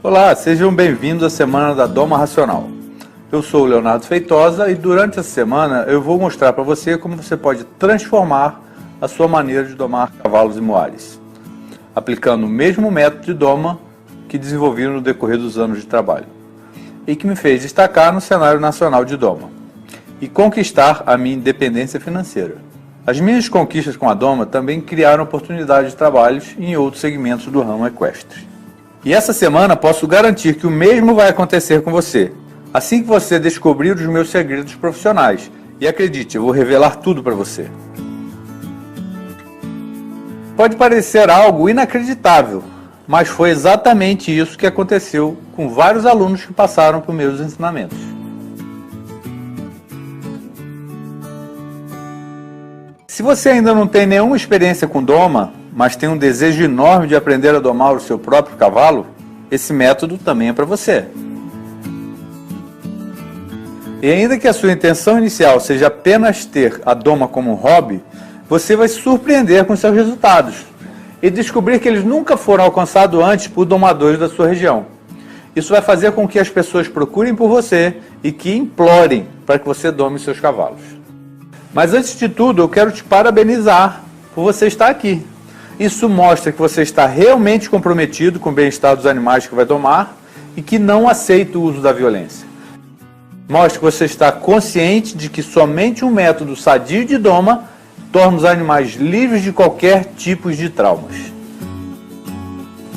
Olá, sejam bem-vindos à Semana da Doma Racional. Eu sou o Leonardo Feitosa e durante essa semana eu vou mostrar para você como você pode transformar a sua maneira de domar cavalos e moares, aplicando o mesmo método de doma que desenvolvi no decorrer dos anos de trabalho e que me fez destacar no cenário nacional de doma e conquistar a minha independência financeira. As minhas conquistas com a doma também criaram oportunidades de trabalhos em outros segmentos do ramo equestre. E essa semana posso garantir que o mesmo vai acontecer com você, assim que você descobrir os meus segredos profissionais. E acredite, eu vou revelar tudo para você. Pode parecer algo inacreditável, mas foi exatamente isso que aconteceu com vários alunos que passaram por meus ensinamentos. Se você ainda não tem nenhuma experiência com doma, mas tem um desejo enorme de aprender a domar o seu próprio cavalo, esse método também é para você. E ainda que a sua intenção inicial seja apenas ter a doma como um hobby, você vai se surpreender com seus resultados e descobrir que eles nunca foram alcançados antes por domadores da sua região. Isso vai fazer com que as pessoas procurem por você e que implorem para que você dome seus cavalos. Mas antes de tudo, eu quero te parabenizar por você estar aqui. Isso mostra que você está realmente comprometido com o bem-estar dos animais que vai domar e que não aceita o uso da violência. Mostra que você está consciente de que somente um método sadio de doma torna os animais livres de qualquer tipo de traumas.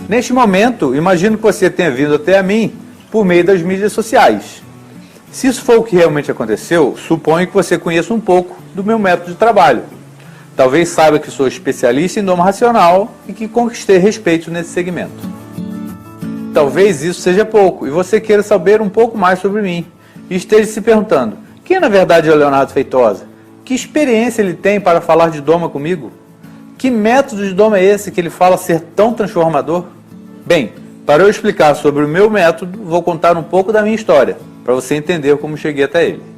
Neste momento, imagino que você tenha vindo até a mim por meio das mídias sociais. Se isso for o que realmente aconteceu, suponho que você conheça um pouco do meu método de trabalho. Talvez saiba que sou especialista em doma racional e que conquistei respeito nesse segmento. Talvez isso seja pouco e você queira saber um pouco mais sobre mim e esteja se perguntando: quem na verdade é o Leonardo Feitosa? Que experiência ele tem para falar de doma comigo? Que método de doma é esse que ele fala ser tão transformador? Bem, para eu explicar sobre o meu método, vou contar um pouco da minha história, para você entender como cheguei até ele.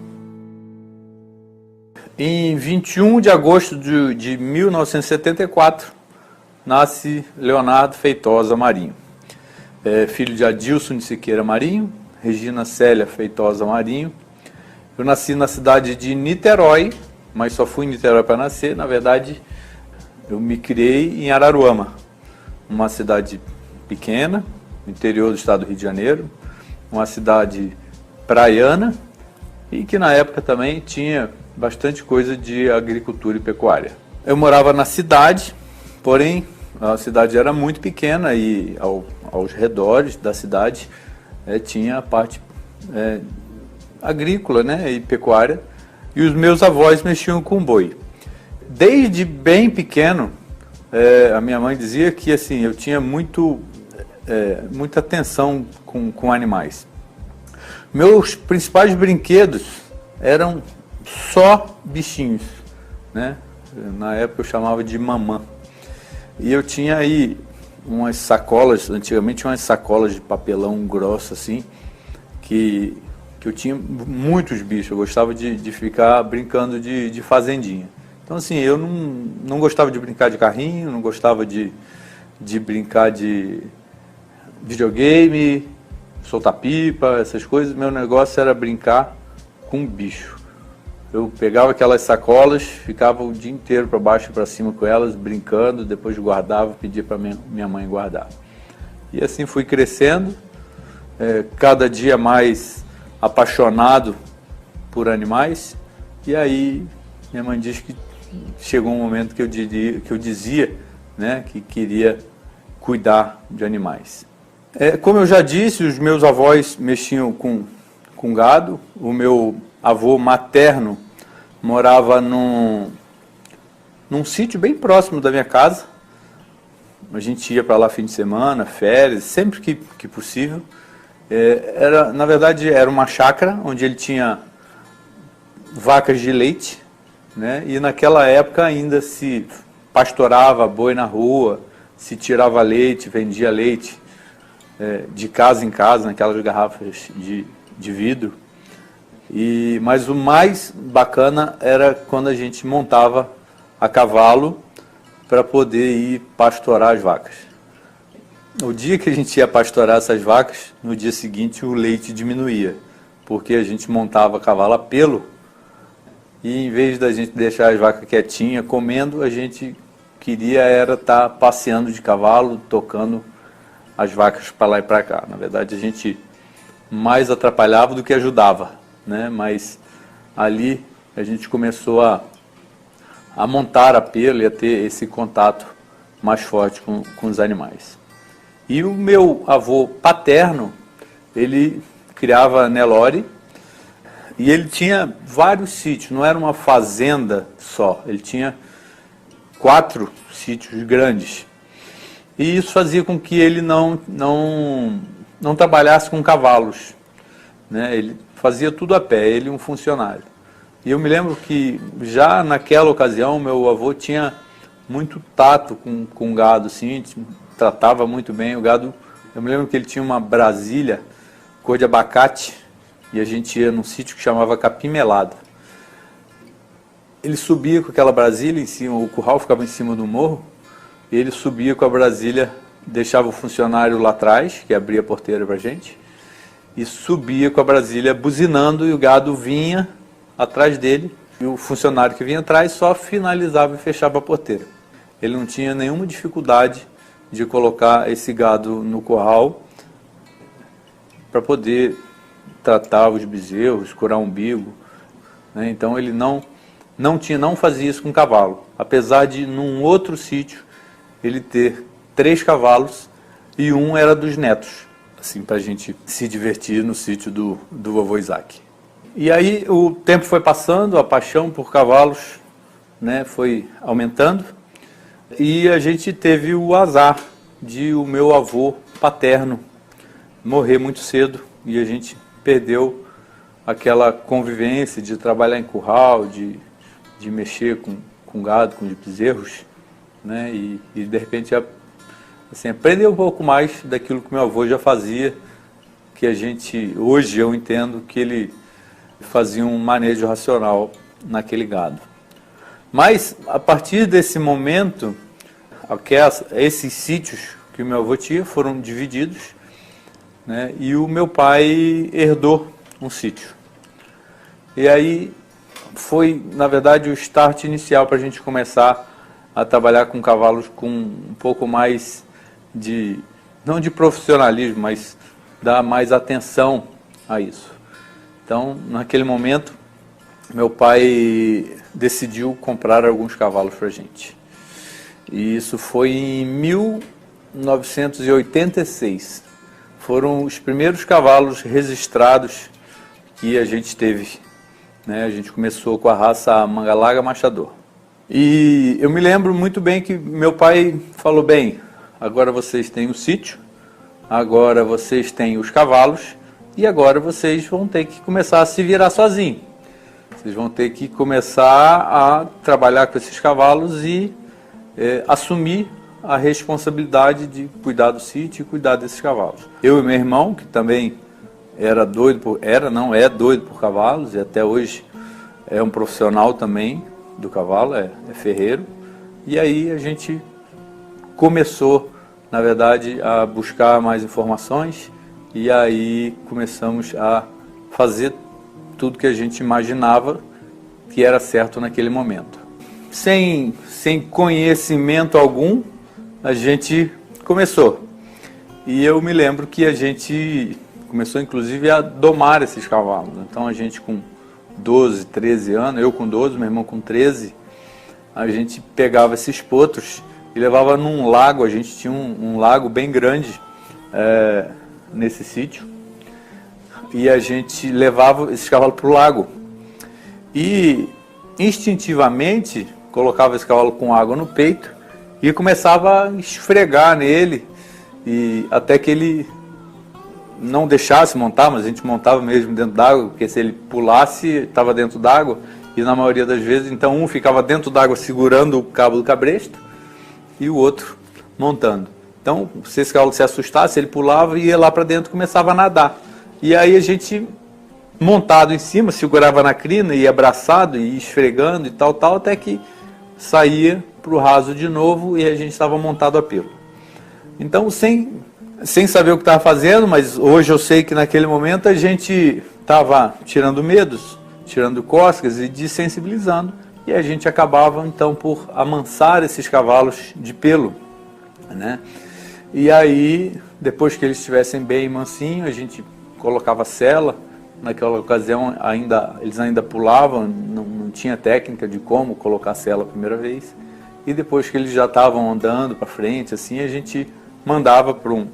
Em 21 de agosto de 1974, nasce Leonardo Feitosa Marinho. Filho de Adilson de Siqueira Marinho, Regina Célia Feitosa Marinho. Eu nasci na cidade de Niterói, mas só fui em Niterói para nascer. Na verdade, eu me criei em Araruama, uma cidade pequena, no interior do estado do Rio de Janeiro, uma cidade praiana e que na época também tinha bastante coisa de agricultura e pecuária. Eu morava na cidade, porém a cidade era muito pequena e aos redores da cidade tinha a parte agrícola, né, e pecuária, e os meus avós mexiam com boi. Desde bem pequeno, a minha mãe dizia que assim, eu tinha muita atenção com animais. Meus principais brinquedos eram só bichinhos, né? Na época eu chamava de mamã. E eu tinha aí umas sacolas, antigamente umas sacolas de papelão grosso assim, que eu tinha muitos bichos, eu gostava de ficar brincando de fazendinha. Então assim, eu não gostava de brincar de carrinho, não gostava de brincar de videogame, soltar pipa, essas coisas. Meu negócio era brincar com bicho. Eu pegava aquelas sacolas, ficava o dia inteiro para baixo e para cima com elas, brincando, depois guardava, pedia para minha mãe guardar. E assim fui crescendo, cada dia mais apaixonado por animais, e aí minha mãe diz que chegou um momento que eu dizia, né, que queria cuidar de animais. Como eu já disse, os meus avós mexiam com gado. O meu avô materno morava num sítio bem próximo da minha casa. A gente ia para lá fim de semana, férias, sempre que possível. Na verdade, era uma chácara onde ele tinha vacas de leite, né? E naquela época ainda se pastorava boi na rua, se tirava leite, vendia leite de casa em casa, naquelas garrafas de vidro. Mas o mais bacana era quando a gente montava a cavalo para poder ir pastorar as vacas. o dia que a gente ia pastorar essas vacas, no dia seguinte o leite diminuía, porque a gente montava cavalo a pelo e em vez da gente deixar as vacas quietinhas comendo, a gente queria era estar passeando de cavalo, tocando as vacas para lá e para cá. Na verdade, a gente mais atrapalhava do que ajudava, né? Mas ali a gente começou a montar a pelo e a ter esse contato mais forte com os animais. E o meu avô paterno, ele criava Nelore e ele tinha vários sítios, não era uma fazenda só, ele tinha 4 sítios grandes. E isso fazia com que ele não trabalhasse com cavalos, né? Ele fazia tudo a pé, ele um funcionário. E eu me lembro que já naquela ocasião meu avô tinha muito tato com gado, assim, tratava muito bem o gado. Eu me lembro que ele tinha uma Brasília cor de abacate e a gente ia num sítio que chamava Capim Melado. Ele subia com aquela Brasília em cima, o curral ficava em cima do morro, e ele subia com a Brasília, deixava o funcionário lá atrás, que abria a porteira pra gente, e subia com a Brasília buzinando e o gado vinha atrás dele, e o funcionário que vinha atrás só finalizava e fechava a porteira. Ele não tinha nenhuma dificuldade de colocar esse gado no curral para poder tratar os bezerros, curar o umbigo, né? Então ele não fazia isso com cavalo, apesar de num outro sítio ele ter 3 cavalos e um era dos netos, assim, para a gente se divertir no sítio do vovô Isaac. E aí o tempo foi passando, a paixão por cavalos, né, foi aumentando e a gente teve o azar de o meu avô paterno morrer muito cedo e a gente perdeu aquela convivência de trabalhar em curral, de mexer com gado, com bezerros, né, e de repente assim, aprender um pouco mais daquilo que meu avô já fazia, que a gente, hoje eu entendo que ele fazia um manejo racional naquele gado. Mas, a partir desse momento, esses sítios que o meu avô tinha foram divididos, né, e o meu pai herdou um sítio. E aí foi, na verdade, o start inicial para a gente começar a trabalhar com cavalos com um pouco mais não de profissionalismo, mas dar mais atenção a isso. Então, naquele momento, meu pai decidiu comprar alguns cavalos para a gente. E isso foi em 1986. Foram os primeiros cavalos registrados que a gente teve, né? A gente começou com a raça Mangalaga Machador. E eu me lembro muito bem que meu pai falou, bem, agora vocês têm o sítio, agora vocês têm os cavalos, e agora vocês vão ter que começar a se virar sozinhos. Vocês vão ter que começar a trabalhar com esses cavalos e assumir a responsabilidade de cuidar do sítio e cuidar desses cavalos. Eu e meu irmão, que também é doido por cavalos, e até hoje é um profissional também do cavalo, é ferreiro. E aí a gente começou, na verdade, a buscar mais informações, e aí começamos a fazer tudo que a gente imaginava que era certo naquele momento. Sem conhecimento algum, a gente começou. E eu me lembro que a gente começou, inclusive, a domar esses cavalos. Então, a gente com 12, 13 anos, eu com 12, meu irmão com 13, a gente pegava esses potros e levava num lago. A gente tinha um lago bem grande nesse sítio. E a gente levava esses cavalos para o lago. E, instintivamente, colocava esse cavalo com água no peito e começava a esfregar nele, e até que ele não deixasse montar, mas a gente montava mesmo dentro d'água, porque se ele pulasse, estava dentro d'água, e na maioria das vezes, então um ficava dentro d'água segurando o cabo do cabresto e o outro montando. Então, se esse cavalo se assustasse, ele pulava e ia lá para dentro e começava a nadar. E aí a gente, montado em cima, segurava na crina, ia abraçado e esfregando e tal, até que saía para o raso de novo e a gente estava montado a pelo. Então, sem sem saber o que estava fazendo, mas hoje eu sei que naquele momento a gente estava tirando medos, tirando cócegas e desensibilizando, e a gente acabava então por amansar esses cavalos de pelo, né? E aí, depois que eles estivessem bem mansinhos, a gente colocava sela. Naquela ocasião eles ainda pulavam, não tinha técnica de como colocar sela a primeira vez. E depois que eles já estavam andando para frente, assim, a gente mandava para um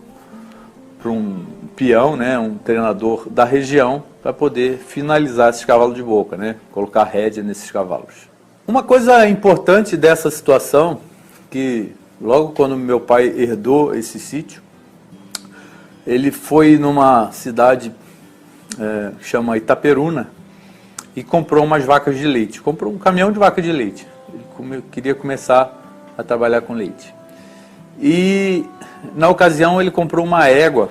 peão, né, um treinador da região, para poder finalizar esses cavalos de boca, né, colocar rédea nesses cavalos. Uma coisa importante dessa situação, que logo quando meu pai herdou esse sítio, ele foi numa cidade que chama Itaperuna e comprou umas vacas de leite, comprou um caminhão de vaca de leite. Ele queria começar a trabalhar com leite. E na ocasião ele comprou uma égua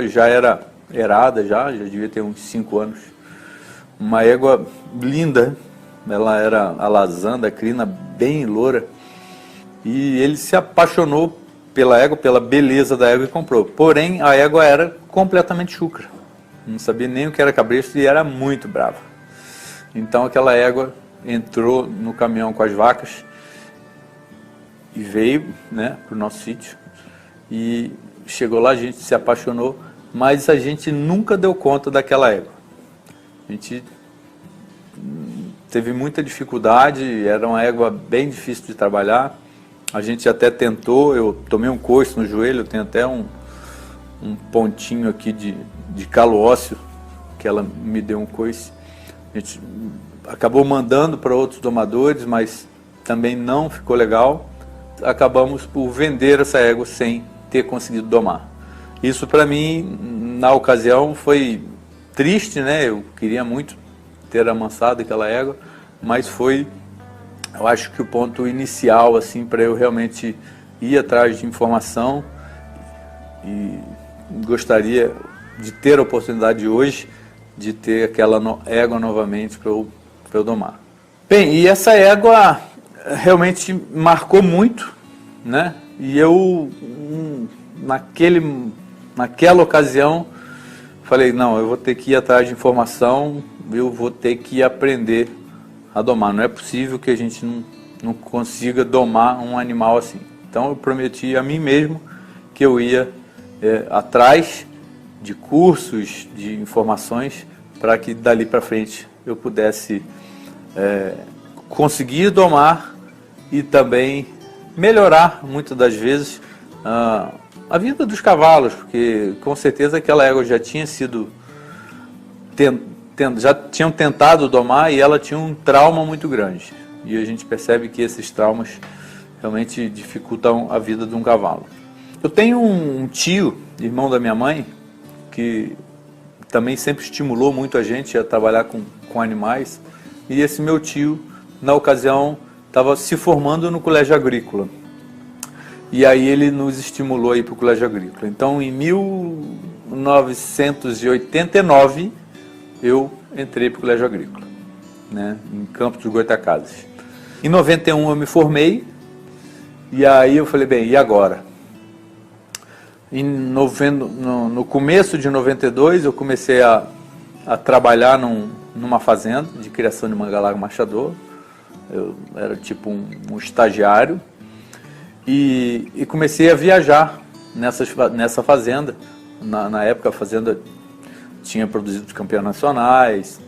já era erada, já devia ter uns 5 anos. Uma égua linda, ela era alazã, crina, bem loura. E ele se apaixonou pela égua, pela beleza da égua e comprou. Porém, a égua era completamente chucra. Não sabia nem o que era cabresto e era muito brava. Então aquela égua entrou no caminhão com as vacas e veio, né, para o nosso sítio. E chegou lá, a gente se apaixonou, mas a gente nunca deu conta daquela égua. A gente teve muita dificuldade, era uma égua bem difícil de trabalhar. A gente até tentou, eu tomei um coice no joelho, eu tenho até um pontinho aqui de calo ósseo, que ela me deu um coice. A gente acabou mandando para outros domadores, mas também não ficou legal. Acabamos por vender essa égua sem ter conseguido domar. Isso para mim, na ocasião, foi triste, né? Eu queria muito ter amansado aquela égua, mas foi, eu acho que o ponto inicial, assim, para eu realmente ir atrás de informação, e gostaria de ter a oportunidade hoje de ter aquela égua novamente para eu domar. Bem, e essa égua realmente marcou muito, né? E eu, naquela ocasião, falei, não, eu vou ter que ir atrás de informação, eu vou ter que aprender a domar. Não é possível que a gente não consiga domar um animal assim. Então eu prometi a mim mesmo que eu ia atrás de cursos, de informações, para que dali para frente eu pudesse conseguir domar e também melhorar, muitas das vezes, a vida dos cavalos, porque com certeza aquela égua já tinha sido, já tinham tentado domar e ela tinha um trauma muito grande. E a gente percebe que esses traumas realmente dificultam a vida de um cavalo. Eu tenho um tio, irmão da minha mãe, que também sempre estimulou muito a gente a trabalhar com animais. E esse meu tio, na ocasião, estava se formando no colégio agrícola. E aí ele nos estimulou a ir para o colégio agrícola. Então, em 1989, eu entrei para o colégio agrícola, né, em Campos dos Goytacazes. Em 91 eu me formei, e aí eu falei, bem, e agora? No começo de 92 eu comecei a trabalhar numa fazenda de criação de mangalago machador. Eu era tipo um estagiário e comecei a viajar nessa fazenda. Na época a fazenda tinha produzido campeões nacionais,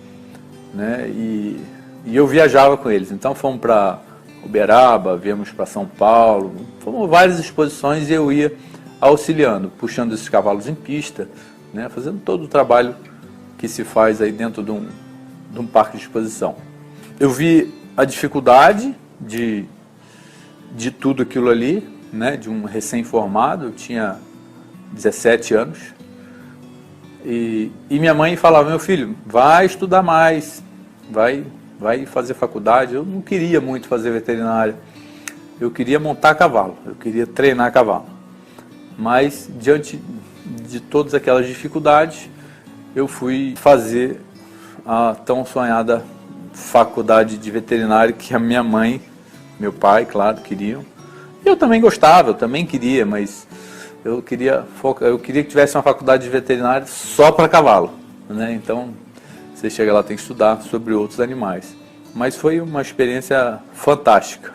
né, e eu viajava com eles. Então fomos para Uberaba, viemos para São Paulo, fomos várias exposições e eu ia auxiliando, puxando esses cavalos em pista, né, fazendo todo o trabalho que se faz aí dentro de um parque de exposição. Eu vi a dificuldade de tudo aquilo ali, né, de um recém-formado. Eu tinha 17 anos, e minha mãe falava, meu filho, vai estudar mais, vai fazer faculdade. Eu não queria muito fazer veterinária, eu queria montar cavalo, eu queria treinar cavalo. Mas, diante de todas aquelas dificuldades, eu fui fazer a tão sonhada faculdade de veterinário que a minha mãe, meu pai, claro, queriam. Eu também gostava, eu também queria, mas eu queria que tivesse uma faculdade de veterinária só para cavalo, né? Então, você chega lá, tem que estudar sobre outros animais. Mas foi uma experiência fantástica.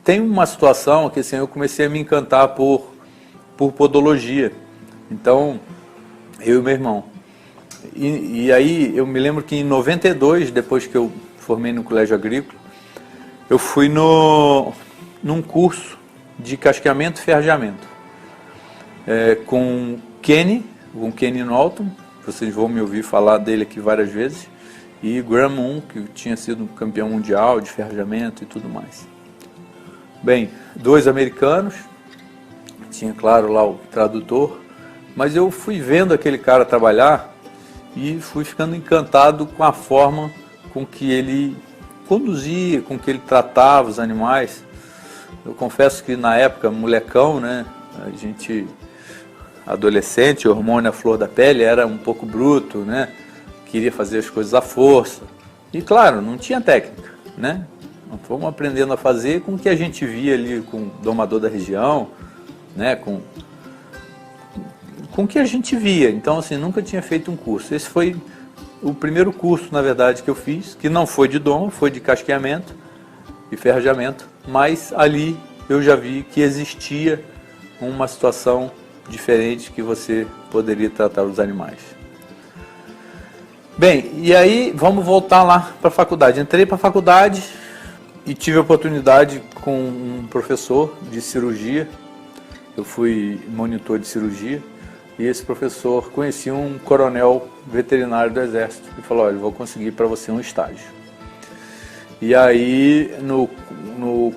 Tem uma situação que assim, eu comecei a me encantar por podologia. Então, eu e meu irmão. E aí, eu me lembro que em 92, depois que eu formei no colégio agrícola, eu fui num curso de casqueamento e ferrageamento com Kenny Norton, vocês vão me ouvir falar dele aqui várias vezes, e Graham Moon, que tinha sido campeão mundial de ferrajamento e tudo mais. Bem, 2 americanos, tinha claro lá o tradutor, mas eu fui vendo aquele cara trabalhar e fui ficando encantado com a forma com que ele conduzia, com que ele tratava os animais. Eu confesso que na época, molecão, né, a gente, adolescente, hormônio à flor da pele, era um pouco bruto, né, queria fazer as coisas à força. E claro, não tinha técnica, né? Fomos aprendendo a fazer com o que a gente via ali com o domador da região, né, com o que a gente via. Então, assim, nunca tinha feito um curso. Esse foi o primeiro curso, na verdade, que eu fiz, que não foi de doma, foi de casqueamento e ferrajamento, mas ali eu já vi que existia uma situação diferente que você poderia tratar os animais. Bem, e aí vamos voltar lá para a faculdade. Entrei para a faculdade e tive a oportunidade com um professor de cirurgia. Eu fui monitor de cirurgia e esse professor conhecia um coronel veterinário do Exército e falou: olha, eu vou conseguir para você um estágio. E aí no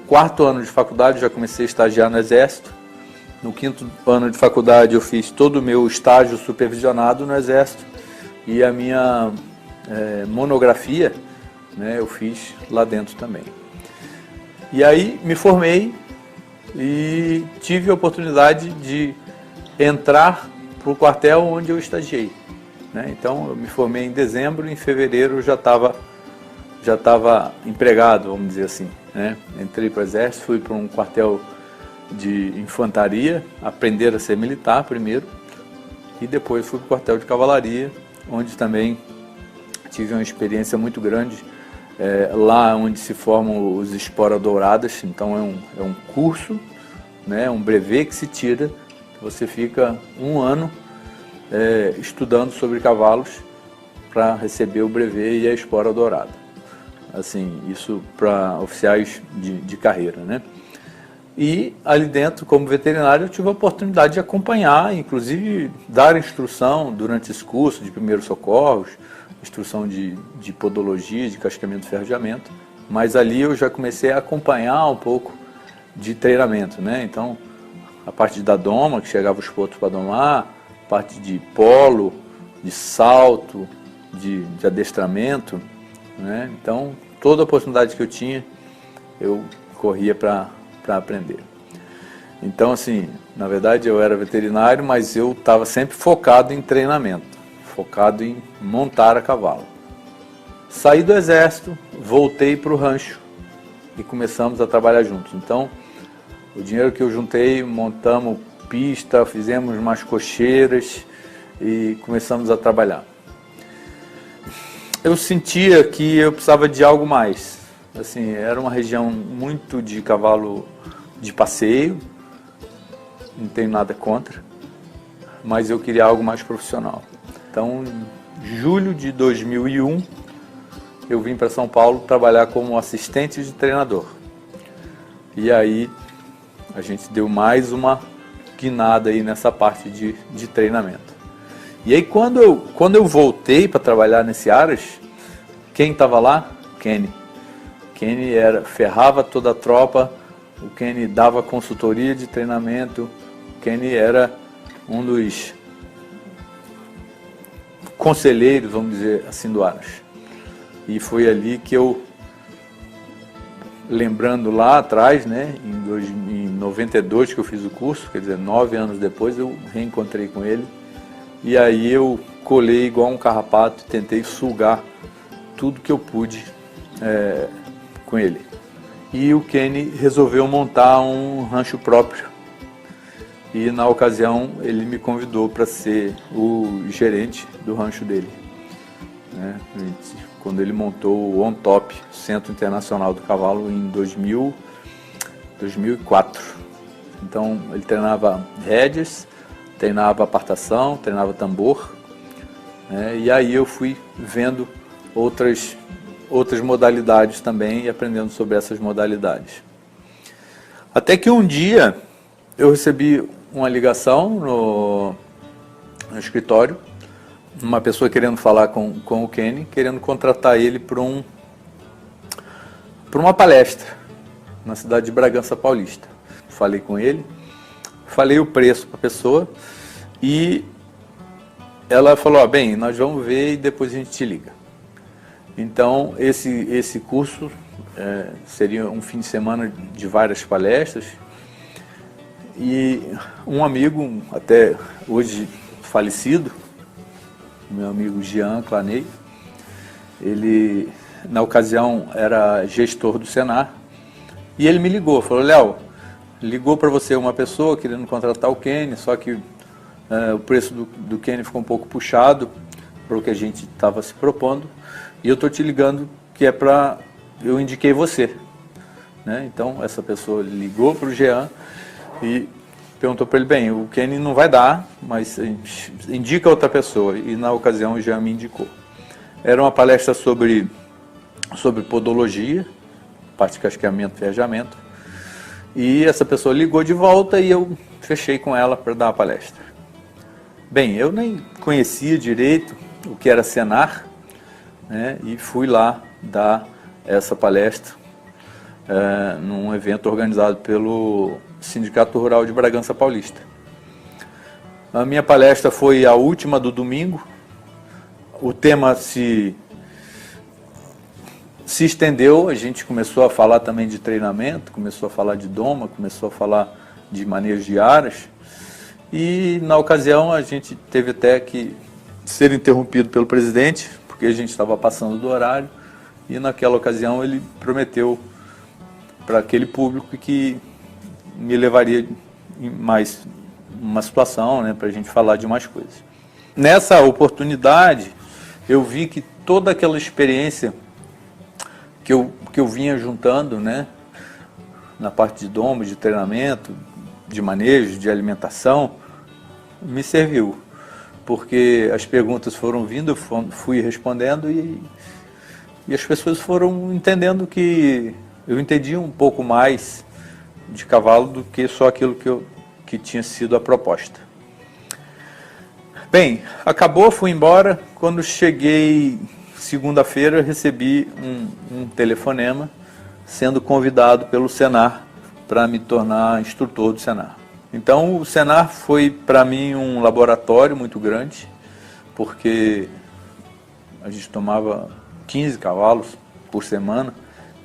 4º ano de faculdade já comecei a estagiar no Exército. No 5º ano de faculdade eu fiz todo o meu estágio supervisionado no Exército e a minha monografia, né, eu fiz lá dentro também. E aí me formei e tive a oportunidade de entrar para o quartel onde eu estagiei, né? Então eu me formei em dezembro e em fevereiro eu já estava empregado, vamos dizer assim, né? Entrei para o Exército, fui para um quartel de infantaria, aprender a ser militar primeiro, e depois fui para o quartel de cavalaria, onde também tive uma experiência muito grande, lá onde se formam os esporas douradas. Então é um curso, né, um brevet que se tira, você fica 1 ano estudando sobre cavalos para receber o brevet e a espora dourada. Assim, isso para oficiais de carreira, né? E ali dentro, como veterinário, eu tive a oportunidade de acompanhar, inclusive dar instrução durante esse curso de primeiros socorros, instrução de podologia, de casqueamento e ferrajamento, mas ali eu já comecei a acompanhar um pouco de treinamento, né? Então, a parte da doma, que chegava os potros para domar, a parte de polo, de salto, de adestramento, né? Então, toda a oportunidade que eu tinha, eu corria para aprender. Então, assim, na verdade eu era veterinário, mas eu estava sempre focado em treinamento, focado em montar a cavalo. Saí do Exército, voltei para o rancho e começamos a trabalhar juntos. Então, o dinheiro que eu juntei, montamos pista, fizemos umas cocheiras e começamos a trabalhar. Eu sentia que eu precisava de algo mais. Assim, era uma região muito de cavalo de passeio, não tenho nada contra, mas eu queria algo mais profissional. Então, em julho de 2001, eu vim para São Paulo trabalhar como assistente de treinador. E aí, a gente deu mais uma guinada aí nessa parte de treinamento. E aí, quando eu voltei para trabalhar nesse Aras, quem estava lá? Kenny. Kenny ferrava toda a tropa, o Kenny dava consultoria de treinamento, o Kenny era um dos conselheiros, vamos dizer assim, do Aras. E foi ali que eu, lembrando lá atrás, né, em 92 que eu fiz o curso, quer dizer, 9 anos depois eu reencontrei com ele, e aí eu colei igual um carrapato e tentei sugar tudo que eu pude com ele. E o Kenny resolveu montar um rancho próprio. e na ocasião ele me convidou para ser o gerente do rancho dele, né? Quando ele montou o On Top, Centro Internacional do Cavalo, em 2004. Então ele treinava rédeas, treinava apartação, treinava tambor, né? E aí eu fui vendo outras modalidades também e aprendendo sobre essas modalidades. Até que um dia eu recebi uma ligação no escritório, uma pessoa querendo falar com o Kenny, querendo contratar ele para uma palestra na cidade de Bragança Paulista. Falei com ele, falei o preço para a pessoa e ela falou, bem, nós vamos ver e depois a gente te liga. Então esse curso seria um fim de semana de várias palestras, e um amigo, até hoje falecido, meu amigo Jean Claney, ele na ocasião era gestor do Senar, e ele me ligou, falou, Léo, ligou para você uma pessoa querendo contratar o Kenny, só que o preço do Kenny ficou um pouco puxado para o que a gente estava se propondo, e eu estou te ligando que é para... eu indiquei você, né? Então essa pessoa ligou para o Jean e perguntou para ele, bem, o Kenny não vai dar, mas indica outra pessoa, e na ocasião o Jean me indicou. Era uma palestra sobre podologia, parte de casqueamento e ferrajamento, e essa pessoa ligou de volta e eu fechei com ela para dar a palestra. Bem, eu nem conhecia direito o que era Senar, né? E fui lá dar essa palestra num evento organizado pelo Sindicato Rural de Bragança Paulista. A minha palestra foi a última do domingo. O tema se estendeu, a gente começou a falar também de treinamento, começou a falar de doma, começou a falar de manejo de aras, e na ocasião a gente teve até que ser interrompido pelo presidente, porque a gente estava passando do horário, e naquela ocasião ele prometeu para aquele público que me levaria em mais uma situação, né, para a gente falar de mais coisas. Nessa oportunidade, eu vi que toda aquela experiência que eu vinha juntando, né, na parte de doma, de treinamento, de manejo, de alimentação, me serviu. Porque as perguntas foram vindo, eu fui respondendo e as pessoas foram entendendo que eu entendia um pouco mais de cavalo do que só aquilo que tinha sido a proposta. Bem, acabou, fui embora. Quando cheguei segunda-feira, recebi um telefonema sendo convidado pelo Senar para me tornar instrutor do Senar. Então o Senar foi para mim um laboratório muito grande, porque a gente tomava 15 cavalos por semana.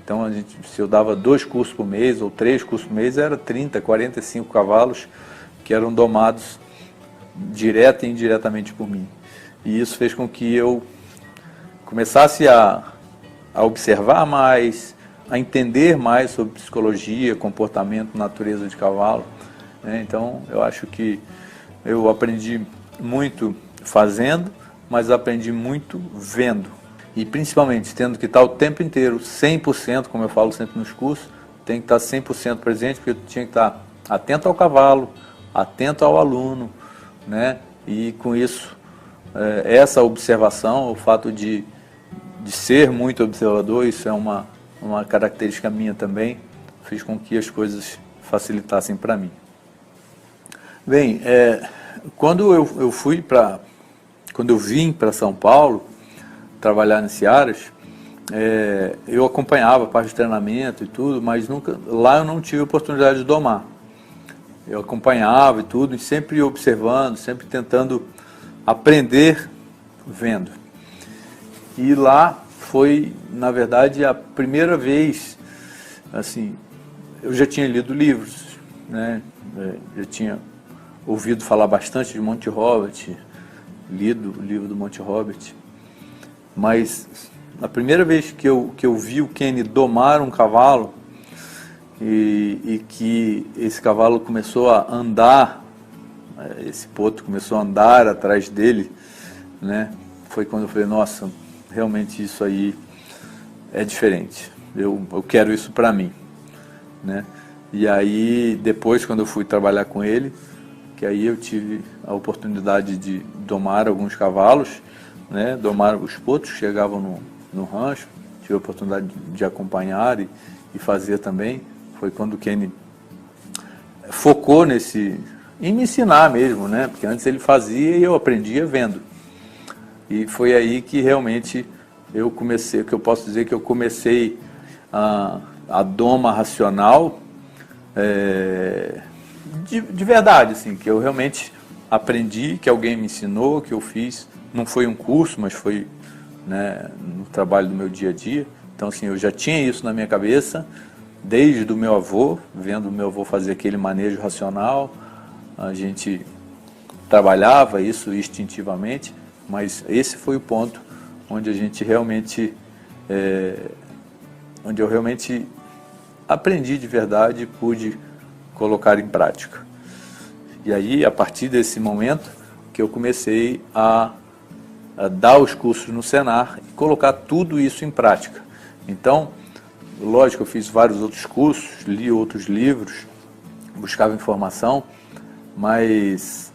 Então, se eu dava 2 cursos por mês ou 3 cursos por mês, era 30, 45 cavalos que eram domados direta e indiretamente por mim. E isso fez com que eu começasse a observar mais, a entender mais sobre psicologia, comportamento, natureza de cavalo, né? Então, eu acho que eu aprendi muito fazendo, mas aprendi muito vendo. E principalmente tendo que estar o tempo inteiro, 100%, como eu falo sempre nos cursos, tem que estar 100% presente, porque eu tinha que estar atento ao cavalo, atento ao aluno, né? E com isso, essa observação, o fato de ser muito observador, isso é uma característica minha também, fez com que as coisas facilitassem para mim. Bem, quando eu vim para São Paulo trabalhar nesse Aras, eu acompanhava a parte de treinamento e tudo, mas lá eu não tive oportunidade de domar. Eu acompanhava e tudo, e sempre observando, sempre tentando aprender vendo. E lá foi, na verdade, a primeira vez, assim, eu já tinha lido livros, né? Eu tinha ouvido falar bastante de Monty Robert, lido o livro do Monty Robert, mas a primeira vez que eu vi o Kenny domar um cavalo e que esse cavalo começou a andar esse potro começou a andar atrás dele, né? Foi quando eu falei, nossa, realmente isso aí é diferente. Eu quero isso para mim, né? E aí, depois, quando eu fui trabalhar com ele, que aí eu tive a oportunidade de domar alguns cavalos, né? Domar os potros, chegavam no rancho, tive a oportunidade de acompanhar e fazer também. Foi quando o Kenny focou em me ensinar mesmo, né? Porque antes ele fazia e eu aprendia vendo. E foi aí que realmente eu comecei, que eu posso dizer que eu comecei a doma racional, de verdade, assim, que eu realmente aprendi, que alguém me ensinou, que eu fiz. Não foi um curso, mas foi, né, no trabalho do meu dia a dia. Então, assim, eu já tinha isso na minha cabeça, desde o meu avô, vendo o meu avô fazer aquele manejo racional. A gente trabalhava isso instintivamente, mas esse foi o ponto onde a gente realmente, onde eu realmente aprendi de verdade e pude colocar em prática. E aí, a partir desse momento, que eu comecei a dar os cursos no Senar e colocar tudo isso em prática. Então, lógico, eu fiz vários outros cursos, li outros livros, buscava informação, mas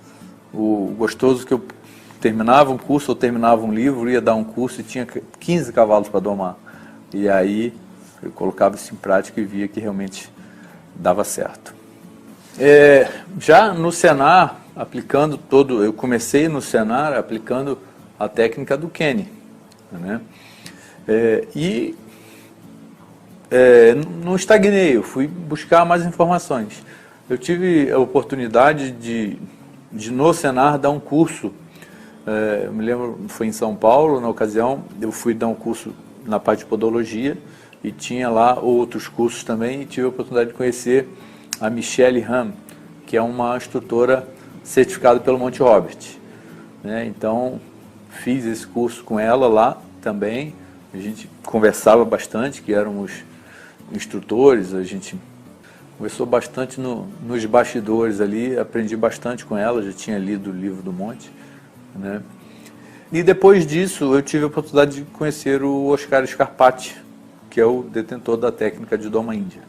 o gostoso que eu terminava um curso ou terminava um livro, ia dar um curso e tinha 15 cavalos para domar. E aí eu colocava isso em prática e via que realmente dava certo. Já no Senar, eu comecei no Senar aplicando a técnica do Kenny, né? Não estagnei, eu fui buscar mais informações. Eu tive a oportunidade de no Senar dar um curso, eu me lembro, foi em São Paulo, na ocasião, eu fui dar um curso na parte de podologia e tinha lá outros cursos também e tive a oportunidade de conhecer a Michelle Ham, que é uma instrutora certificada pelo Monte Robert, né? Então, fiz esse curso com ela lá também, a gente conversava bastante, que éramos instrutores, a gente conversou bastante nos bastidores ali, aprendi bastante com ela, já tinha lido o livro do Monte, né? E depois disso eu tive a oportunidade de conhecer o Oscar Scarpati, que é o detentor da técnica de Doma Índia.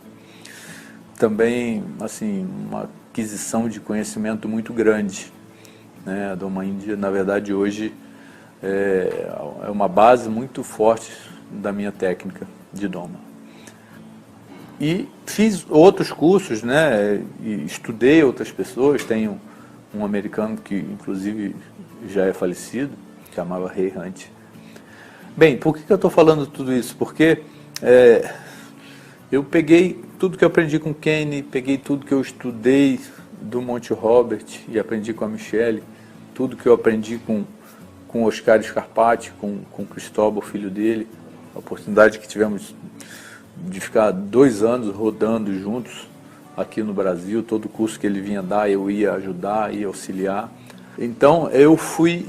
Também, assim, uma aquisição de conhecimento muito grande, né? A Doma Índia, na verdade, hoje é uma base muito forte da minha técnica de Doma. E fiz outros cursos, né? E estudei outras pessoas. Tenho um americano que, inclusive, já é falecido, chamava Ray Hunt. Bem, por que eu estou falando tudo isso? Porque eu peguei tudo que eu aprendi com o Kenny, peguei tudo que eu estudei do Monte Robert e aprendi com a Michelle, tudo que eu aprendi com o Oscar Scarpati, com o Cristóbal, filho dele, a oportunidade que tivemos de ficar 2 anos rodando juntos aqui no Brasil, todo curso que ele vinha dar eu ia ajudar, ia auxiliar. Então eu fui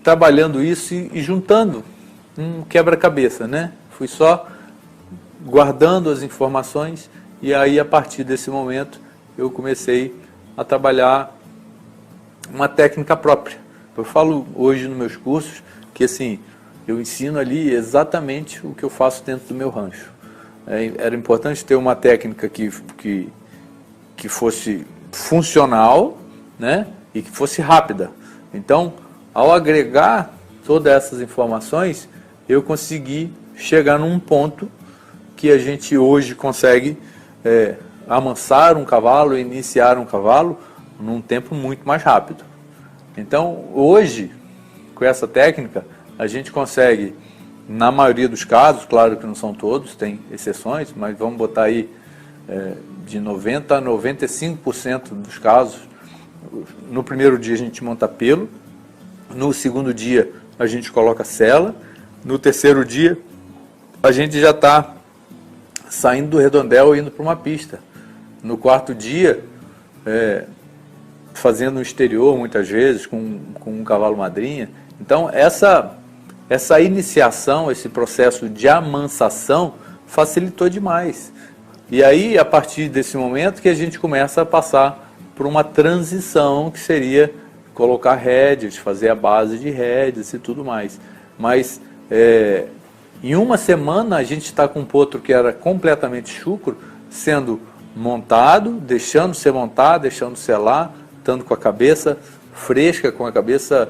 trabalhando isso e juntando um quebra-cabeça, né? Fui só guardando as informações e aí a partir desse momento eu comecei a trabalhar uma técnica própria. Eu falo hoje nos meus cursos que assim, eu ensino ali exatamente o que eu faço dentro do meu rancho. Era importante ter uma técnica que fosse funcional, né, e que fosse rápida. Então, ao agregar todas essas informações, eu consegui chegar num ponto que a gente hoje consegue amansar um cavalo, iniciar um cavalo num tempo muito mais rápido. Então, hoje, com essa técnica, a gente consegue, na maioria dos casos, claro que não são todos, tem exceções, mas vamos botar aí de 90% a 95% dos casos, no primeiro dia a gente monta pelo, no segundo dia a gente coloca sela, no terceiro dia a gente já está saindo do redondel e indo para uma pista. No quarto dia, fazendo um exterior muitas vezes, com um cavalo madrinha. Então essa iniciação, esse processo de amansação facilitou demais. E aí, a partir desse momento que a gente começa a passar para uma transição que seria colocar rédeas, fazer a base de rédeas e tudo mais. Mas em uma semana a gente está com um potro que era completamente chucro, sendo montado, deixando ser montado, deixando selar, estando com a cabeça fresca, com a cabeça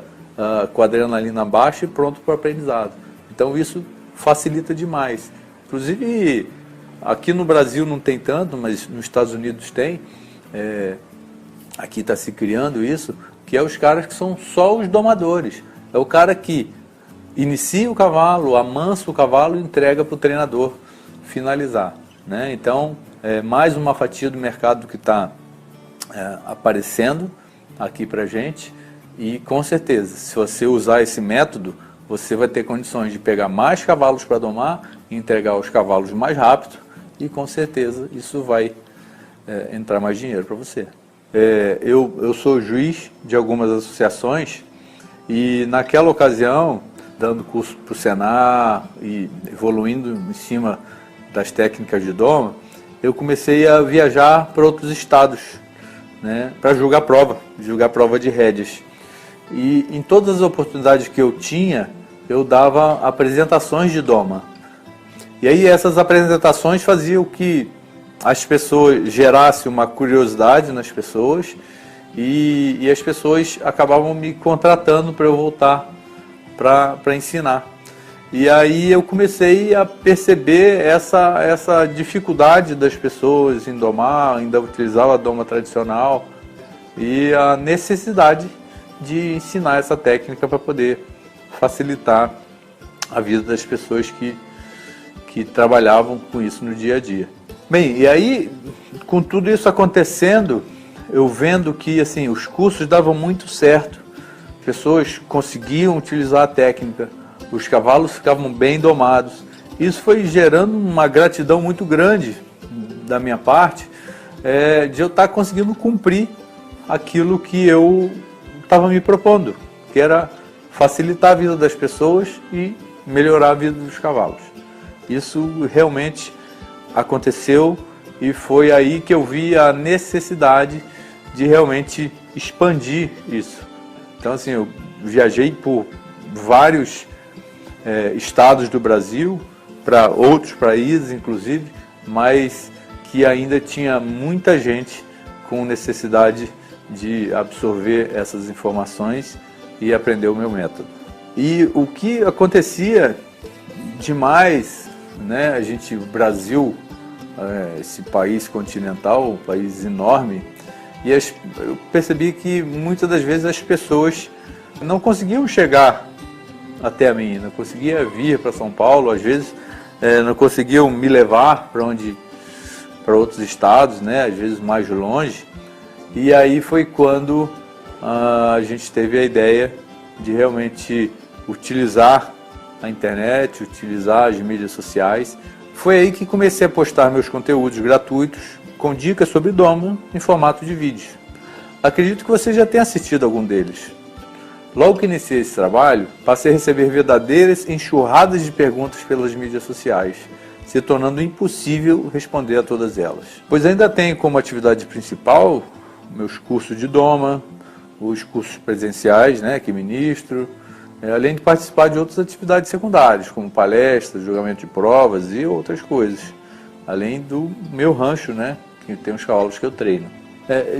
com a adrenalina baixa e pronto para o aprendizado. Então isso facilita demais. Inclusive, aqui no Brasil não tem tanto, mas nos Estados Unidos tem. Aqui está se criando isso, que é os caras que são só os domadores. É o cara que inicia o cavalo, amansa o cavalo e entrega para o treinador finalizar, né? Então, mais uma fatia do mercado que está aparecendo aqui para a gente. E com certeza, se você usar esse método, você vai ter condições de pegar mais cavalos para domar, entregar os cavalos mais rápido e com certeza isso vai entrar mais dinheiro para você. Eu sou juiz de algumas associações e naquela ocasião, dando curso para o Senar e evoluindo em cima das técnicas de doma, eu comecei a viajar para outros estados, né, para julgar prova de rédeas. E em todas as oportunidades que eu tinha, eu dava apresentações de doma. E aí essas apresentações faziam que as pessoas gerassem uma curiosidade nas pessoas e as pessoas acabavam me contratando para eu voltar para ensinar. E aí eu comecei a perceber essa dificuldade das pessoas em domar, ainda utilizar a doma tradicional e a necessidade de ensinar essa técnica para poder facilitar a vida das pessoas que trabalhavam com isso no dia a dia. Bem, e aí, com tudo isso acontecendo, eu vendo que assim, os cursos davam muito certo, pessoas conseguiam utilizar a técnica, os cavalos ficavam bem domados. Isso foi gerando uma gratidão muito grande da minha parte, de eu estar conseguindo cumprir aquilo que eu estava me propondo, que era facilitar a vida das pessoas e melhorar a vida dos cavalos. Isso realmente aconteceu e foi aí que eu vi a necessidade de realmente expandir isso. Então assim, eu viajei por vários estados do Brasil, para outros países inclusive, mas que ainda tinha muita gente com necessidade de absorver essas informações e aprender o meu método. E o que acontecia demais, né, o Brasil, esse país continental, um país enorme, e eu percebi que muitas das vezes as pessoas não conseguiam chegar até mim, não conseguiam vir para São Paulo, às vezes não conseguiam me levar para outros estados, né, às vezes mais longe. E aí foi quando a gente teve a ideia de realmente utilizar a internet, utilizar as mídias sociais. Foi aí que comecei a postar meus conteúdos gratuitos com dicas sobre doma em formato de vídeo. Acredito que você já tenha assistido algum deles. Logo que iniciei esse trabalho, passei a receber verdadeiras enxurradas de perguntas pelas mídias sociais, se tornando impossível responder a todas elas. Pois ainda tenho como atividade principal meus cursos de doma, os cursos presenciais, né, que ministro, além de participar de outras atividades secundárias, como palestras, julgamento de provas e outras coisas, além do meu rancho, né, que tem os cavalos que eu treino.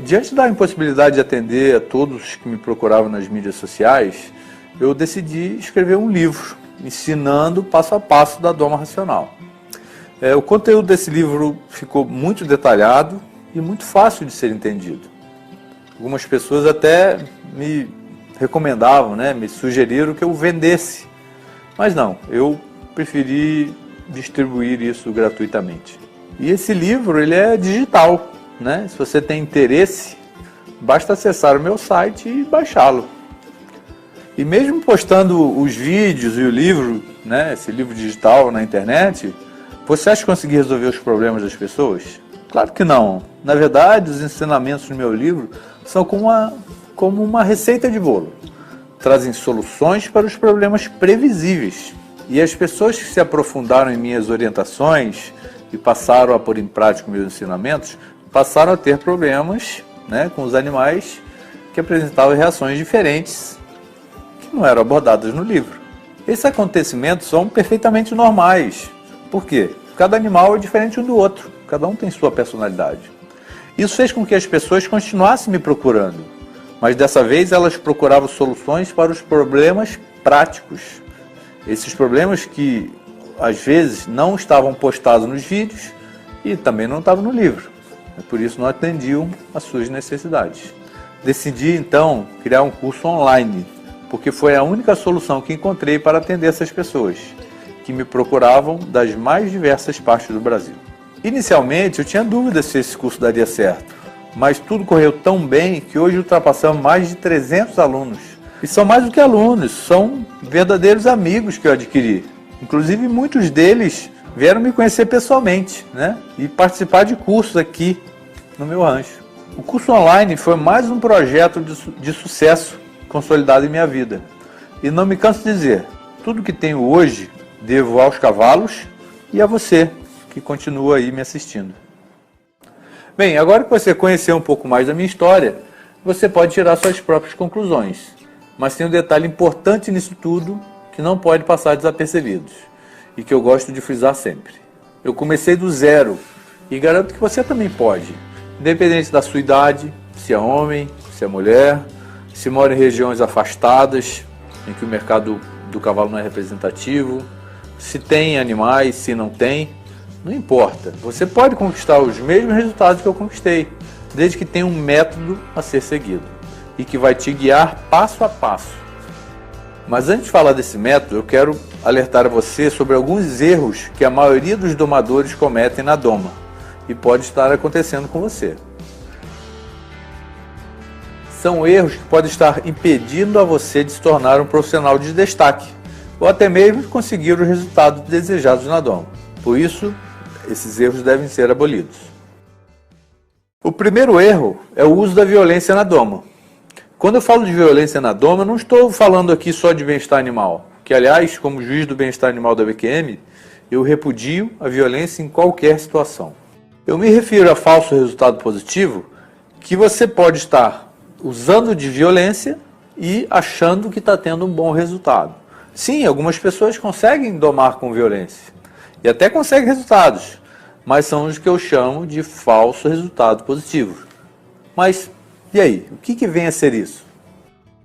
Diante da impossibilidade de atender a todos que me procuravam nas mídias sociais, eu decidi escrever um livro, ensinando passo a passo da doma racional. O conteúdo desse livro ficou muito detalhado e muito fácil de ser entendido. Algumas pessoas até me recomendavam, né, me sugeriram que eu vendesse, mas não, eu preferi distribuir isso gratuitamente. E esse livro, ele é digital, né? Se você tem interesse, basta acessar o meu site e baixá-lo. E mesmo postando os vídeos e o livro, né, esse livro digital na internet, você acha que conseguir resolver os problemas das pessoas? Claro que não. Na verdade, os ensinamentos no meu livro são como uma receita de bolo. Trazem soluções para os problemas previsíveis. E as pessoas que se aprofundaram em minhas orientações e passaram a pôr em prática meus ensinamentos, passaram a ter problemas né, com os animais que apresentavam reações diferentes que não eram abordadas no livro. Esses acontecimentos são perfeitamente normais. Por quê? Cada animal é diferente um do outro, cada um tem sua personalidade. Isso fez com que as pessoas continuassem me procurando, mas dessa vez elas procuravam soluções para os problemas práticos. Esses problemas que às vezes não estavam postados nos vídeos e também não estavam no livro. Por isso não atendiam às suas necessidades. Decidi então criar um curso online, porque foi a única solução que encontrei para atender essas pessoas, que me procuravam das mais diversas partes do Brasil. Inicialmente eu tinha dúvidas se esse curso daria certo, mas tudo correu tão bem que hoje ultrapassamos mais de 300 alunos. E são mais do que alunos, são verdadeiros amigos que eu adquiri. Inclusive muitos deles vieram me conhecer pessoalmente, né? E participar de cursos aqui no meu rancho. O curso online foi mais um projeto de sucesso consolidado em minha vida. E não me canso de dizer, tudo que tenho hoje devo aos cavalos e a você que continua aí me assistindo. Bem, agora que você conheceu um pouco mais da minha história, você pode tirar suas próprias conclusões. Mas tem um detalhe importante nisso tudo que não pode passar desapercebido e que eu gosto de frisar sempre. Eu comecei do zero e garanto que você também pode, independente da sua idade, se é homem, se é mulher, se mora em regiões afastadas, em que o mercado do cavalo não é representativo, se tem animais, se não tem, não importa. Você pode conquistar os mesmos resultados que eu conquistei, desde que tenha um método a ser seguido e que vai te guiar passo a passo. Mas antes de falar desse método, eu quero alertar a você sobre alguns erros que a maioria dos domadores cometem na doma e pode estar acontecendo com você. São erros que podem estar impedindo a você de se tornar um profissional de destaque ou até mesmo de conseguir os resultados desejados na doma. Por isso, esses erros devem ser abolidos. O primeiro erro é o uso da violência na doma. Quando eu falo de violência na doma, não estou falando aqui só de bem-estar animal, que aliás, como juiz do bem-estar animal da BQM, eu repudio a violência em qualquer situação. Eu me refiro a falso resultado positivo, que você pode estar usando de violência e achando que está tendo um bom resultado. Sim, algumas pessoas conseguem domar com violência e até conseguem resultados, mas são os que eu chamo de falso resultado positivo. Mas e aí, o que vem a ser isso?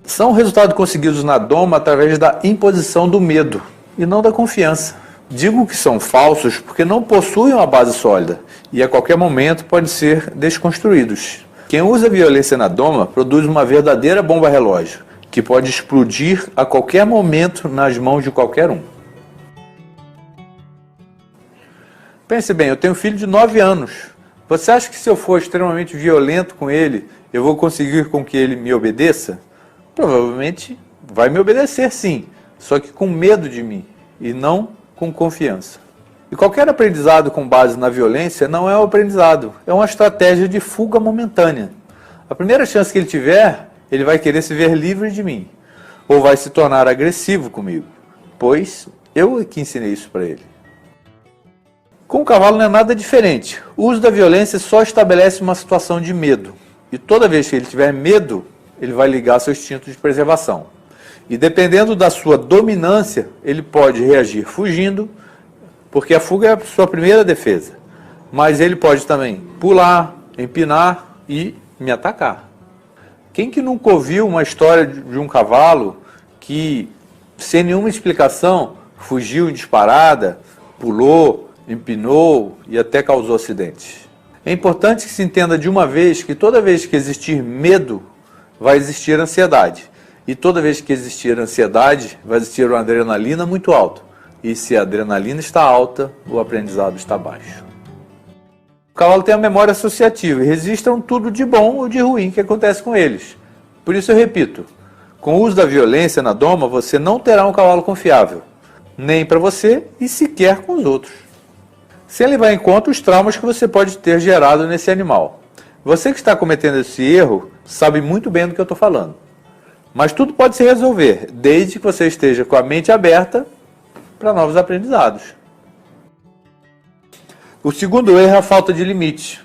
São resultados conseguidos na doma através da imposição do medo e não da confiança. Digo que são falsos porque não possuem uma base sólida e a qualquer momento podem ser desconstruídos. Quem usa violência na doma produz uma verdadeira bomba relógio, que pode explodir a qualquer momento nas mãos de qualquer um. Pense bem, eu tenho um filho de 9 anos. Você acha que se eu for extremamente violento com ele, eu vou conseguir com que ele me obedeça? Provavelmente vai me obedecer sim, só que com medo de mim e não com confiança. E qualquer aprendizado com base na violência não é um aprendizado, é uma estratégia de fuga momentânea. A primeira chance que ele tiver, ele vai querer se ver livre de mim, ou vai se tornar agressivo comigo, pois eu que ensinei isso para ele. Com o cavalo não é nada diferente. O uso da violência só estabelece uma situação de medo. E toda vez que ele tiver medo, ele vai ligar seu instinto de preservação. E dependendo da sua dominância, ele pode reagir fugindo, porque a fuga é a sua primeira defesa. Mas ele pode também pular, empinar e me atacar. Quem que nunca ouviu uma história de um cavalo que, sem nenhuma explicação, fugiu em disparada, pulou, empinou e até causou acidentes? É importante que se entenda de uma vez que toda vez que existir medo, vai existir ansiedade. E toda vez que existir ansiedade, vai existir uma adrenalina muito alta. E se a adrenalina está alta, o aprendizado está baixo. O cavalo tem a memória associativa e registram tudo de bom ou de ruim que acontece com eles. Por isso eu repito, com o uso da violência na doma, você não terá um cavalo confiável, nem para você e sequer com os outros. Sem levar em conta os traumas que você pode ter gerado nesse animal. Você que está cometendo esse erro sabe muito bem do que eu estou falando. Mas tudo pode se resolver, desde que você esteja com a mente aberta para novos aprendizados. O segundo erro é a falta de limite.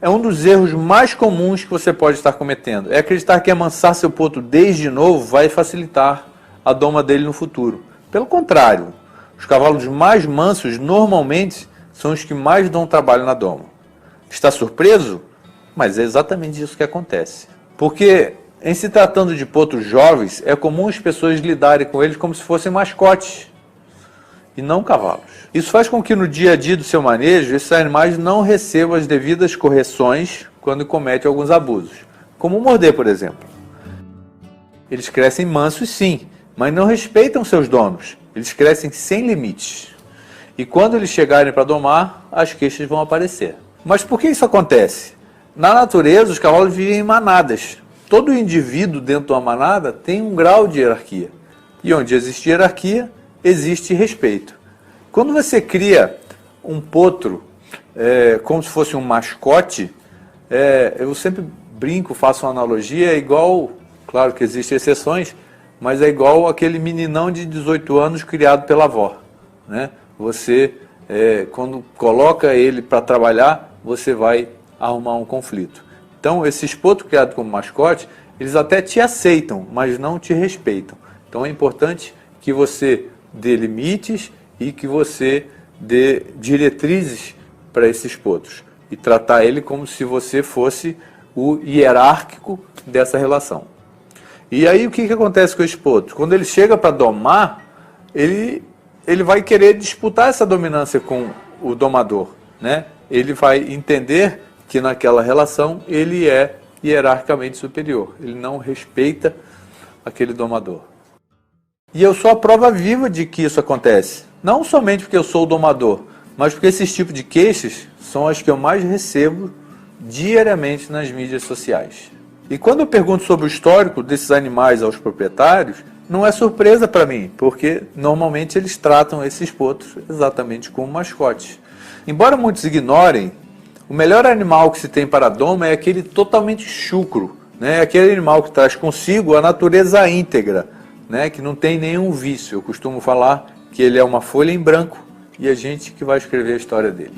é um dos erros mais comuns que você pode estar cometendo. É acreditar que amansar seu potro desde novo vai facilitar a doma dele no futuro. Pelo contrário, os cavalos mais mansos normalmente são os que mais dão trabalho na doma. Está surpreso? Mas é exatamente isso que acontece. Porque, em se tratando de potros jovens, é comum as pessoas lidarem com eles como se fossem mascotes e não cavalos. Isso faz com que no dia a dia do seu manejo, esses animais não recebam as devidas correções quando cometem alguns abusos, como morder, por exemplo. Eles crescem mansos sim, mas não respeitam seus donos. Eles crescem sem limites. E quando eles chegarem para domar, as queixas vão aparecer. Mas por que isso acontece? Na natureza, os cavalos vivem em manadas. Todo indivíduo dentro de uma manada tem um grau de hierarquia. E onde existe hierarquia, existe respeito. Quando você cria um potro como se fosse um mascote, eu sempre brinco, faço uma analogia, é igual, claro que existem exceções, mas é igual aquele meninão de 18 anos criado pela avó, né? Você, quando coloca ele para trabalhar, você vai arrumar um conflito. Então, esses potros criados como mascote, eles até te aceitam, mas não te respeitam. Então, é importante que você dê limites e que você dê diretrizes para esses potros e tratar ele como se você fosse o hierárquico dessa relação. E aí o que acontece com esse potro? Quando ele chega para domar, ele vai querer disputar essa dominância com o domador, né? Ele vai entender que naquela relação ele é hierarquicamente superior, ele não respeita aquele domador. E eu sou a prova viva de que isso acontece. Não somente porque eu sou o domador, mas porque esses tipos de queixas são as que eu mais recebo diariamente nas mídias sociais. E quando eu pergunto sobre o histórico desses animais aos proprietários, não é surpresa para mim, porque normalmente eles tratam esses potros exatamente como mascotes. Embora muitos ignorem, o melhor animal que se tem para a doma é aquele totalmente chucro, né? Aquele animal que traz consigo a natureza íntegra, né? Que não tem nenhum vício. Eu costumo falar que ele é uma folha em branco e a gente que vai escrever a história dele.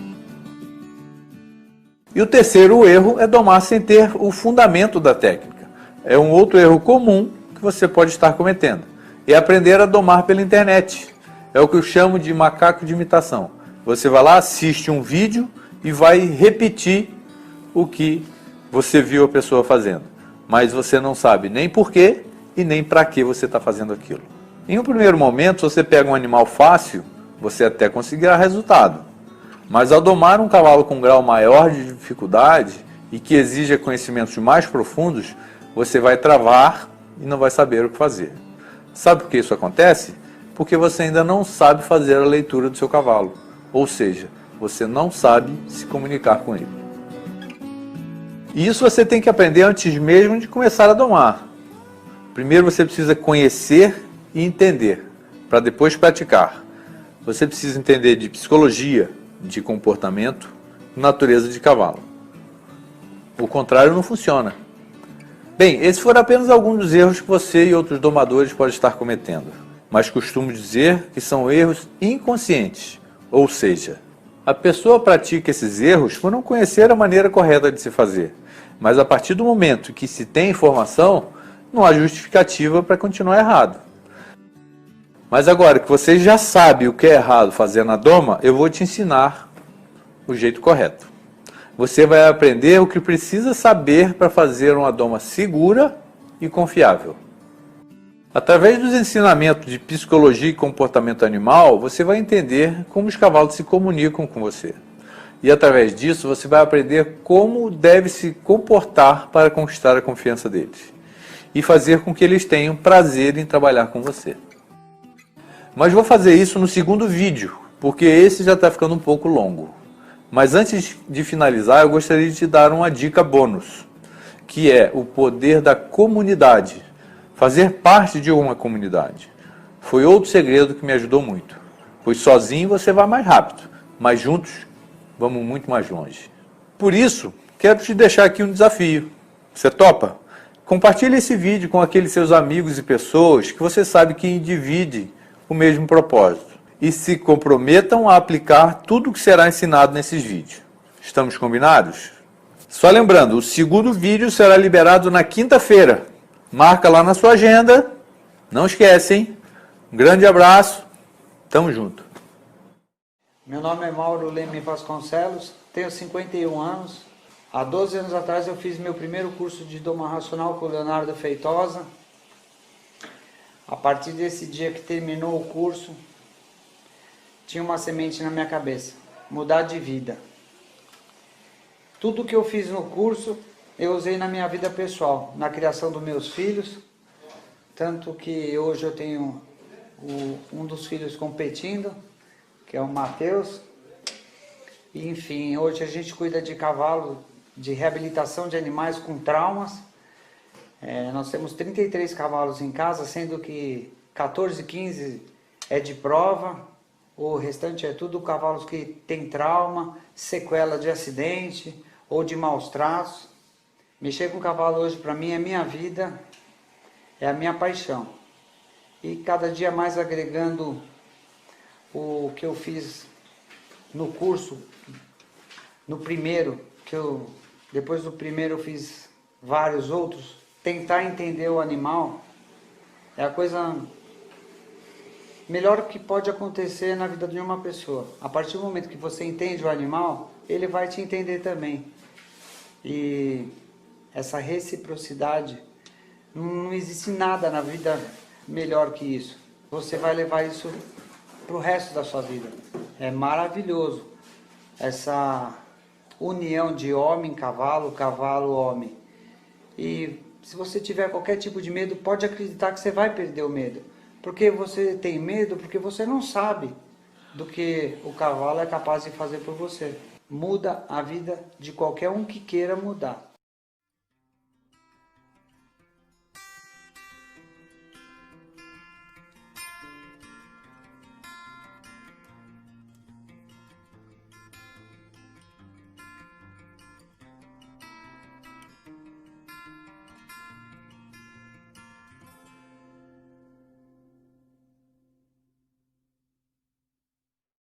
E o terceiro erro é domar sem ter o fundamento da técnica. É um outro erro comum que você pode estar cometendo. É aprender a domar pela internet. É o que eu chamo de macaco de imitação. Você vai lá, assiste um vídeo e vai repetir o que você viu a pessoa fazendo. Mas você não sabe nem por quê e nem para que você está fazendo aquilo. Em um primeiro momento, se você pega um animal fácil, você até conseguirá resultado. Mas ao domar um cavalo com um grau maior de dificuldade e que exija conhecimentos mais profundos, você vai travar e não vai saber o que fazer. Sabe por que isso acontece? Porque você ainda não sabe fazer a leitura do seu cavalo. Ou seja, você não sabe se comunicar com ele. E isso você tem que aprender antes mesmo de começar a domar. Primeiro você precisa conhecer e entender, para depois praticar. Você precisa entender de psicologia, de comportamento, natureza de cavalo. O contrário não funciona. Bem, esses foram apenas alguns dos erros que você e outros domadores podem estar cometendo, mas costumo dizer que são erros inconscientes, ou seja, a pessoa pratica esses erros por não conhecer a maneira correta de se fazer, mas a partir do momento que se tem informação, não há justificativa para continuar errado. Mas agora que você já sabe o que é errado fazer na doma, eu vou te ensinar o jeito correto. Você vai aprender o que precisa saber para fazer uma doma segura e confiável. Através dos ensinamentos de psicologia e comportamento animal, você vai entender como os cavalos se comunicam com você. E através disso, você vai aprender como deve se comportar para conquistar a confiança deles. E fazer com que eles tenham prazer em trabalhar com você. Mas vou fazer isso no segundo vídeo, porque esse já está ficando um pouco longo. Mas antes de finalizar, eu gostaria de te dar uma dica bônus, que é o poder da comunidade. Fazer parte de uma comunidade. Foi outro segredo que me ajudou muito. Pois sozinho você vai mais rápido, mas juntos vamos muito mais longe. Por isso, quero te deixar aqui um desafio. Você topa? Compartilhe esse vídeo com aqueles seus amigos e pessoas que você sabe que dividem o mesmo propósito. E se comprometam a aplicar tudo o que será ensinado nesses vídeos. Estamos combinados? Só lembrando, o segundo vídeo será liberado na quinta-feira. Marca lá na sua agenda. Não esquece, hein? Um grande abraço. Tamo junto. Meu nome é Mauro Leme Vasconcelos, tenho 51 anos. Há 12 anos atrás eu fiz meu primeiro curso de Doma Racional com o Leonardo Feitosa. A partir desse dia que terminou o curso, tinha uma semente na minha cabeça: mudar de vida. Tudo que eu fiz no curso, eu usei na minha vida pessoal, na criação dos meus filhos. Tanto que hoje eu tenho um dos filhos competindo, que é o Matheus. E, enfim, hoje a gente cuida de cavalo, de reabilitação de animais com traumas. Nós temos 33 cavalos em casa, sendo que 14, 15 é de prova. O restante é tudo cavalos que tem trauma, sequela de acidente ou de maus tratos. Mexer com cavalo hoje para mim é minha vida, é a minha paixão. E cada dia mais agregando o que eu fiz no curso, no primeiro, depois do primeiro eu fiz vários outros. Tentar entender o animal é a coisa melhor que pode acontecer na vida de uma pessoa. A partir do momento que você entende o animal, ele vai te entender também. E essa reciprocidade, não existe nada na vida melhor que isso. Você vai levar isso para o resto da sua vida. É maravilhoso essa união de homem-cavalo, cavalo-homem. E se você tiver qualquer tipo de medo, pode acreditar que você vai perder o medo. Porque você tem medo, porque você não sabe do que o cavalo é capaz de fazer por você. Muda a vida de qualquer um que queira mudar.